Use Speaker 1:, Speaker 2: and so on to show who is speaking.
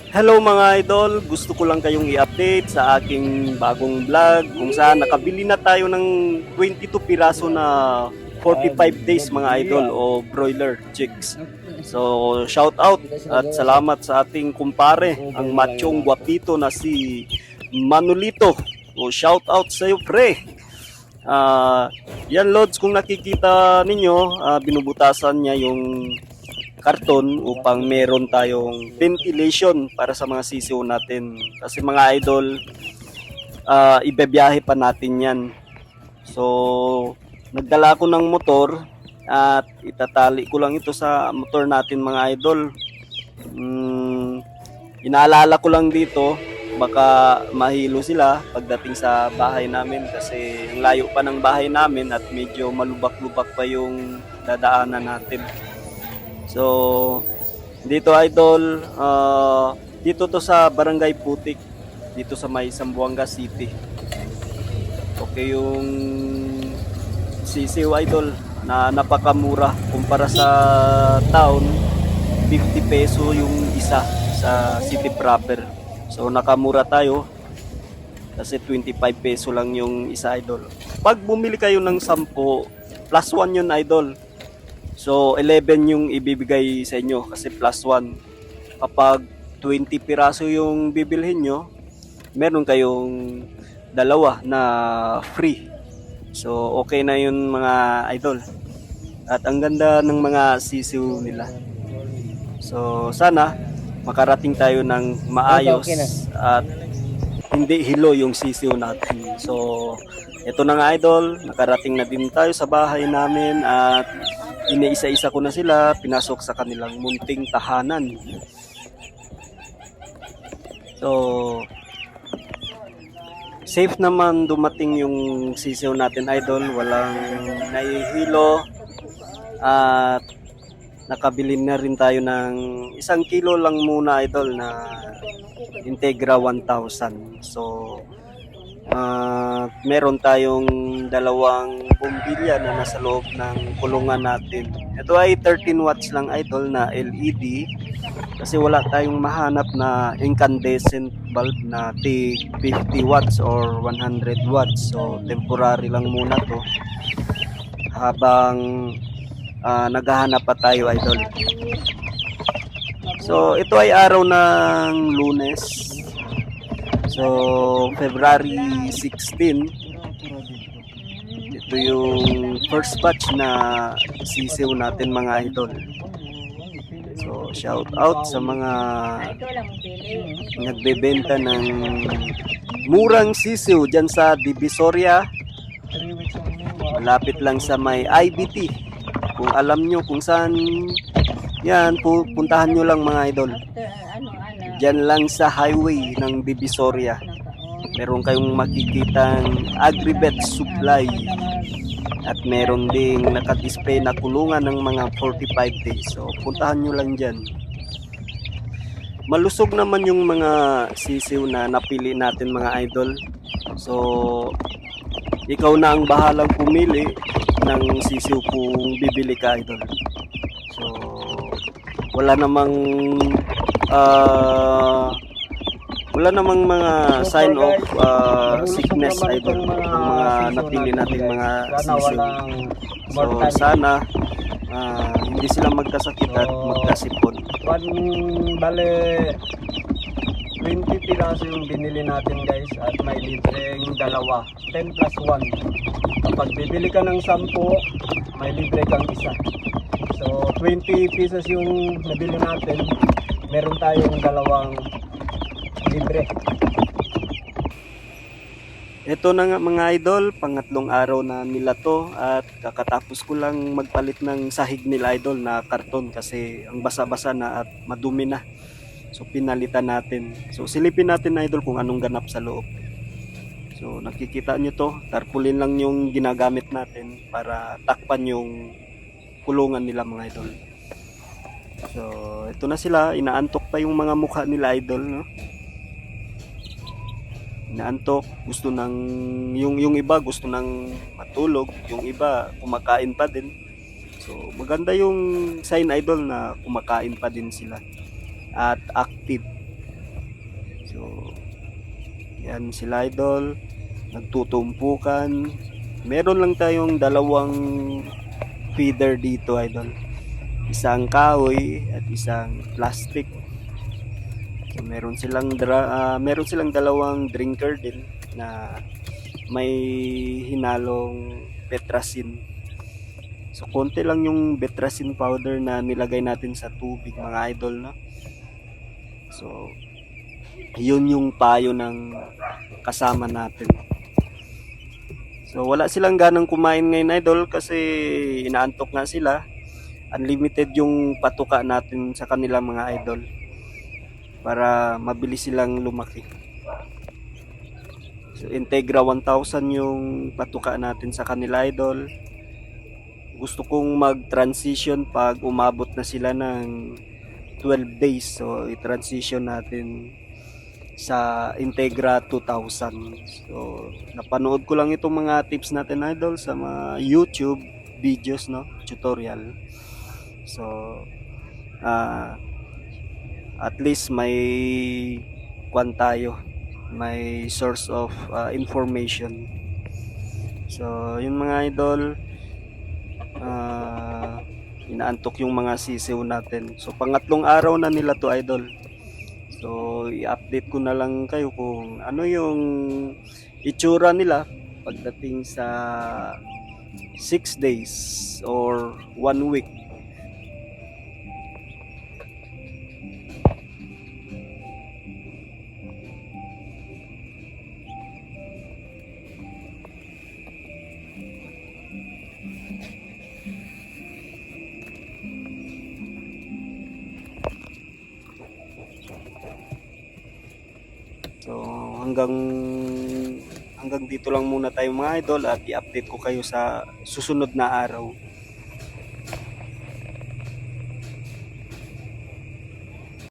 Speaker 1: Hello mga idol, gusto ko lang kayong i-update sa aking bagong vlog kung saan nakabili na tayo ng 22 piraso na 45 days mga idol o broiler chicks. So shout out at salamat sa ating kumpare, ang machong guwapito na si Manolito. O shout out sa iyo pre. Yan Lods, kung nakikita ninyo, binubutasan niya yung karton upang meron tayong ventilation para sa mga sisiw natin. Kasi mga idol, ibebiyahe pa natin yan. So, nagdala ko ng motor at itatali ko lang ito sa motor natin mga idol. Inaalala ko lang dito, baka mahilo sila pagdating sa bahay namin kasi layo pa ng bahay namin at medyo malubak-lubak pa yung dadaanan natin. So, dito idol, dito to sa Barangay Putik, dito sa may Zamboanga City. Okay yung sisiw idol na napakamura kumpara sa town, 50 peso yung isa sa city proper. So, nakamura tayo kasi 25 peso lang yung isa idol. Pag bumili kayo ng 10, plus 1 yun idol. So, 11 yung ibibigay sa inyo kasi plus 1. Kapag 20 piraso yung bibilhin nyo, meron kayong dalawa na free. So, okay na yun mga idol. At ang ganda ng mga sisiw nila. So, sana makarating tayo ng maayos at hindi hilo yung sisiw natin. So, ito na nga idol, nakarating na din tayo sa bahay namin at iniisa-isa ko na sila, pinasok sa kanilang munting tahanan. So, safe naman dumating yung sisiw natin idol, walang nahihilo at nakabili na rin tayo ng 1 kilo lang muna idol na Integra 1000. So, meron tayong dalawang bombilya na nasa loob ng kulungan natin. Ito ay 13 watts lang idol na LED kasi wala tayong mahanap na incandescent bulb na 50 watts or 100 watts. So temporary lang muna to habang naghahanap pa tayo idol. So ito ay araw ng Lunes. So, February 16, ito yung first batch na sisiw natin mga idol. So, shout out sa mga nagbebenta ng murang sisiw dyan sa Divisoria. Malapit lang sa may IBT. Kung alam nyo kung saan yan, puntahan nyo lang mga idol. Diyan lang sa highway ng Divisoria. Meron kayong makikitang Agribet Supply. At meron ding nakadisplay na kulungan ng mga 45 days. So, puntahan nyo lang dyan. Malusog naman yung mga sisiw na napili natin mga idol. So, ikaw na ang bahalang pumili ng sisiw kung bibili ka idol. So, wala namang mga sign of sickness idol ng mga napili nating mga sisiw. So sana hindi sila magkasakit at magkasipon.
Speaker 2: Bale 20 piraso yung binili natin guys at may libreng dalawa, 10 plus 1. Kapag bibili ka ng 10, may libre kang isa. So 20 pesos yung nabili natin, meron tayong dalawang libre.
Speaker 1: Ito na nga mga idol, pangatlong araw na nila to at kakatapos ko lang magpalit ng sahig nila idol na karton kasi ang basa-basa na at madumi na. So pinalitan natin. So silipin natin idol kung anong ganap sa loob. So nakikita nyo to, tarpaulin lang yung ginagamit natin para takpan yung kulungan nila mga idol. So ito na sila, inaantok pa yung mga mukha nila idol, no? Inaantok, gusto ng yung iba gusto nang matulog, yung iba kumakain pa din. So maganda yung sign idol na kumakain pa din sila at active. So, yan sila idol. Nagtutumpukan. Meron lang tayong dalawang feeder dito idol. Isang kahoy at isang plastic. So, meron silang dalawang drinker din na may hinalong betrasin. So konti lang yung betrasin powder na nilagay natin sa tubig mga idol, no? So yun yung payo ng kasama natin. So wala silang ganang kumain ngayon idol kasi inaantok nga sila. Unlimited yung patuka natin sa kanila mga idol para mabilis silang lumaki. So Integra 1000 yung patuka natin sa kanila idol. Gusto kong mag-transition pag umabot na sila ng 12 days. So i-transition natin sa Integra 2000. So napanood ko lang itong mga tips natin idol sa mga YouTube videos, no, tutorial. So at least may kwan tayo, may source of information. So yun mga idol, inaantok yung mga sisiw natin. So pangatlong araw na nila to idol. So i-update ko na lang kayo kung ano yung itsura nila pagdating sa 6 days or 1 week. So hanggang dito lang muna tayo mga idol at i-update ko kayo sa susunod na araw.